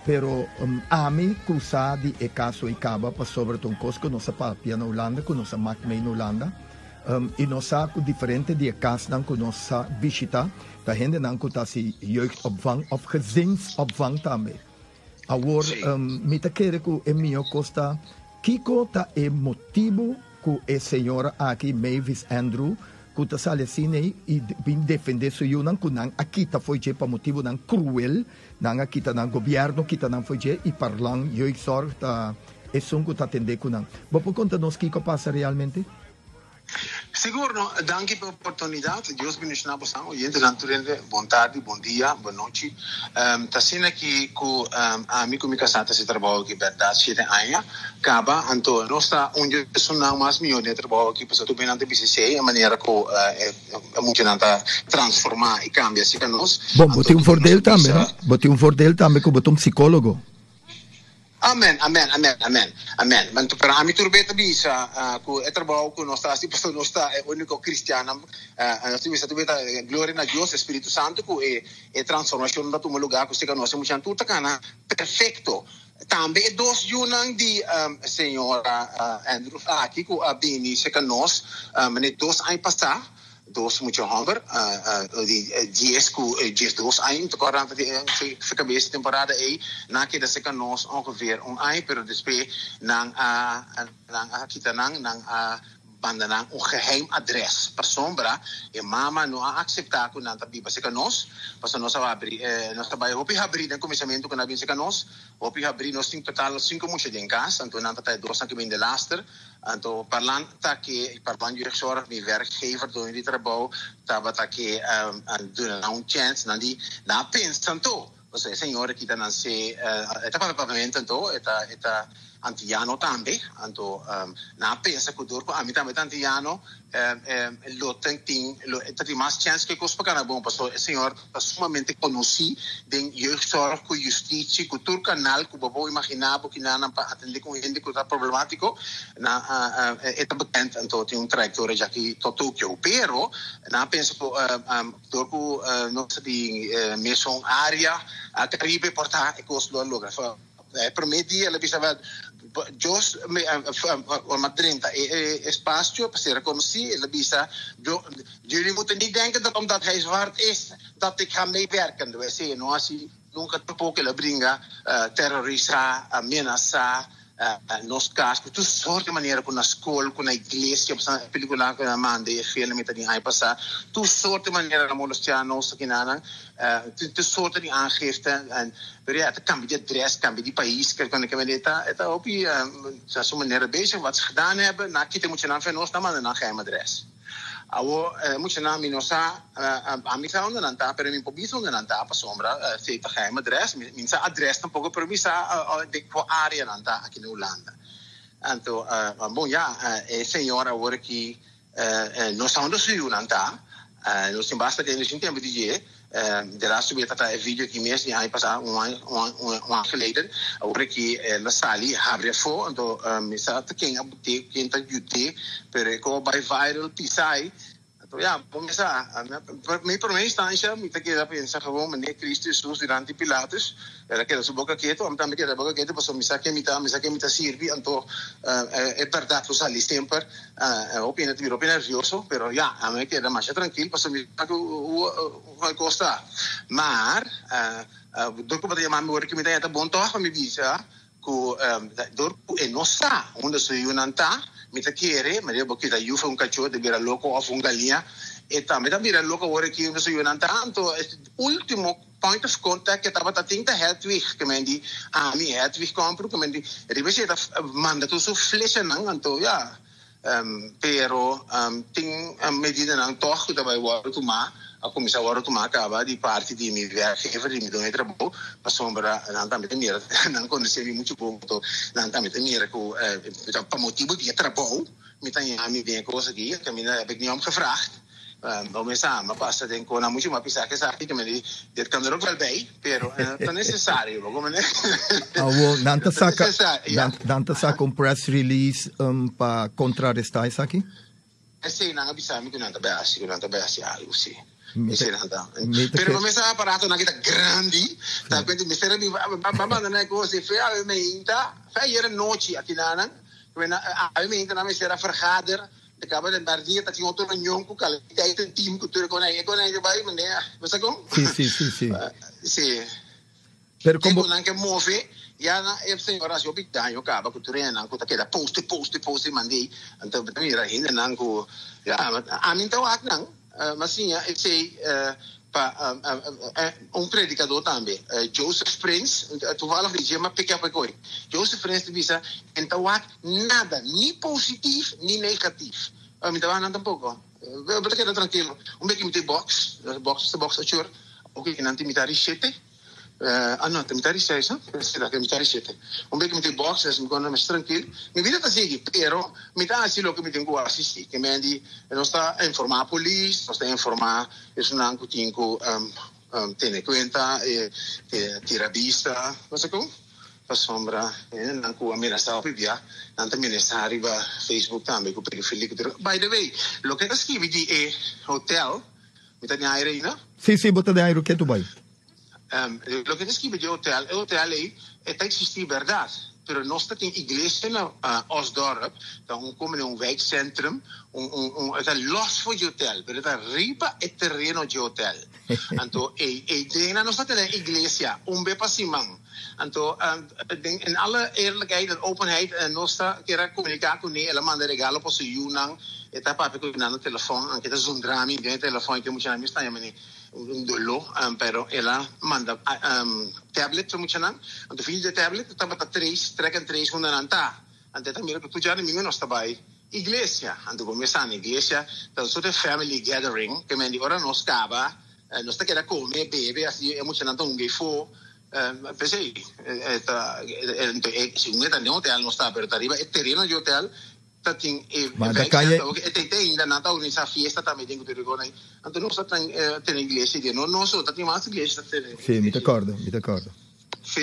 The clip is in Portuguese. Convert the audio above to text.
Pero a mim, cusa di e caso e caba para sobre um cosco nossa papia na Holanda, com nossa macmei na Holanda, e nossa diferente de caso não com nossa visita, da gente não com assim jeugdopvang of gezinsopvang também. Agora, me tá querendo que é meu costa, Kiko tá é motivo que a senhora aqui Mavis Andrew kuta sale sine e bin defender su yu nang kunang akita foi je pa motivo nang cruel nang akita nang governo kita nang foi je e parlang jeugdzorg ta e sungu ta tende kunang. Bopo conta nos kiko passa realmente? Seguro, danke per l'opportunità. Deus me nos passando. Gente naturalmente, bom tarde, bom dia, boa noite. Tá sendo aqui com amigo me casata se trabalha aqui verdade 7 anos. Acaba, então nós tá onde são mais milhões de trabalho aqui para tu bem ante BCC, a maneira que muito nada transformar e cambiar se para nós. Bom, bote voordeel também, né? Bote voordeel também que bote psicólogo. Amen. Maar per a mim tudo bem bisa ku é trabalho ku nós assim para nós é único cristiano nós temos tudo bem glória a Deus Espírito Santo ku é transformação da tudo lugar ku se que nós temos tudo cana perfeito também dois junang di senhora Andrew aqui ku abini se que nós dois anos passar dos muito honger die dos anos te corrente de fica bem temporada aí na que da seca nós ongeveer ano pero depois nang kita nang banda nang geheim adres per sombra e mama não aceitar que não tá biba seca nós passa nós abrir nós trabalho hopi abrir no começamento que na bem seca nós hopi abrir nós tem total 5 moeite em casa então não tá dois que bem de laster então parlant tá que parlant je zorg die werkgever doen die trabalho tava tá que doen chance na pensanto você senhora que tá se eta pavimento então eta antiano também então na pensa que dor a mim também antiano lo tem mais chance que cospa kana bom passou o senhor sumamente conheci den jeugdzorg com justiça com todo canal que bobo imaginar porque não para atender com gente que está problemático na é bekend então tem trajectória já que Tokyo pero na pensa dor com nossa de mesmo área a Caribe portar e costo lugar per me dia la bisava Jos uma 30 espaço para ser reconhecido la bisa jullie moeten niet denken dat omdat hij zwart is dat ik ga meewerken we zien no assim nunca tampoco la bringa terrorista amenaça nos casos tu sorte maneira com na escola com na igreja a película que na manda e filme tá nem aí passar tu sorte maneira na molestia nos aqui na tu sorte de aangifte en het cambio de adres, cambio de país, que quando que eta opi sa sua maneira bezig wat ze gedaan hebben, na kite moet je dan van ons dan na geheim adres. Awo moet je na minosa amisa onda nanta, pero mi pobiso onda nanta pa sombra feita geheim adres, minsa adres tampoco pero misa de qua area nanta aqui na Holanda. Anto bom ja senhora agora que nós onde se nanta, nós tem basta que a gente tem de de laatste weer dat een video die mensen die pas een geleden over que la sali abre fo então misa te quem abute quem tá jute pero como vai viral pisai então ja começa me por uma instância me te queda pensar como meneer Christus Jesus durante Pilatus era que da boca quieto am também que da boca quieto passou misa que me tá sirvi então é verdade os ali sempre opina de opina nervioso pero ja a me queda mais tranquilo passou me vai costar mas do que podia mamar que me dá tá bom toa me visa que dor é nossa onde se unanta me te quiere me digo que da eu foi cachorro de virar louco ou galinha e também da virar louco agora que onde se unanta então último point of contact que estava tinta Hedwig que me di mi Hedwig compro que me di rivesi da manda tu su flecha não então ja pero ting medida não toch da vai war tu ma a começar agora tu ma acaba de parte de mi werkgever die me doen trabalho para sombra não também tem mira não conheci muito bom então não também tem mira que para motivo de trabalho me tem a mim bem coisa aqui que me heb ik niet om gevraagd vamos samen passa tem com muito uma pisa que sabe que me dit kan er ook wel bij pero é necessário como né nanta saca press release para contrarrestar isso aqui sim não abisami que não tá bem algo sim Pero come sa apparato na kita grandi, tapos mister mi baba na ko se fe ave me inta, fe ieri noci a Tinanan, ave me inta na me sera vergader, de cabo de bardia ta tinha outro reunião com cal, tem um time que tu com aí vai, mas você com? Sim. Sim. Pero como anche move ya na senhora se opita yo acaba com turena com aquela post mandi então mira ainda não com ya a mim então não mas sim eu sei para predicador também Joseph Prince tu fala de chama pequena coisa Joseph Prince bisa então nada nem positivo nem negativo então não tampouco porque era tranquilo pouquinho de box achor que não tem mitari sete no, te mitari 6, no? Te mitari 7. Un beetje met die boxes, mi kono mais tranquilo. Mi vida ta sigi, pero mi ta asilo che mi tengo assisti, che mi di non sta informare la police, non sta informare es un anco tinco tiene cuenta tira vista, non so come? Pa sombra, anco a mira sta via, nanta mi ne sta arriva Facebook tambe con per fili. By the way, lo che ta scrivi di hotel, mi ta ni aire, no? Sì, bota de aire che tu vai. Lo que describe de hotel aí existe verdade, pero nós tem igreja na Osdorp, então como um wijkcentrum, é los voor de hotel, pero é riba é terreno de hotel. Então, dena nós tem igreja, be passimang. Então, in alle eerlijkheid en openheid, nós quer comunicar com ele, ela manda regalo para o Yunang, eta papi com o telefone, anche da zoom drami, tem telefone que muita gente está chamando un dolo, pero ela manda tablet para muita gente, então filho de tablet, está para treca três quando não está, então tá mira que tu já ninguém não está bem. Igreja, então começa na igreja, então só tem family gathering, que me diz ora nós acaba, nós tá quer comer, beber, assim, é muita gente um gay pensei, se un meta de hotel non sta per arriva e terreno di hotel ma da calle e te ainda nata organizza fiesta também tengo te ricordo anche non sta ten iglesia non so tati mas iglesia sì mi ricordo